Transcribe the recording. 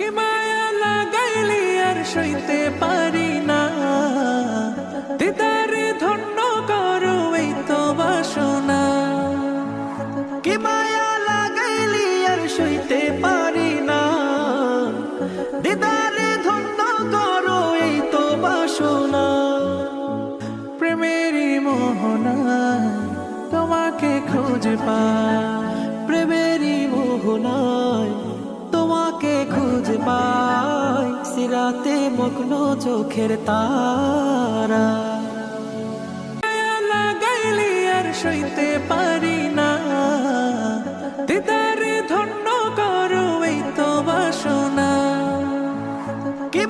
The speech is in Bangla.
কি মায়া লাগাইলি আর সইতে পারি না, দিদারে ধন্য করো এই তো বাসনা। কি মায়া লাগাইলি আর সইতে পারি না, দিদারে ধন্য করো এই তো বাসনা। প্রেমেরই মোহনায় তোমাকে খুঁজে পাই, প্রেমেরই মোহনায় তোমাকে খুঁজে পাই, সিরাতে মগ্ন চোখের তারা। মায়া লাগাইলি আর সইতে পারি না, দিদারে ধন্য করো এই তো বাসনা। কি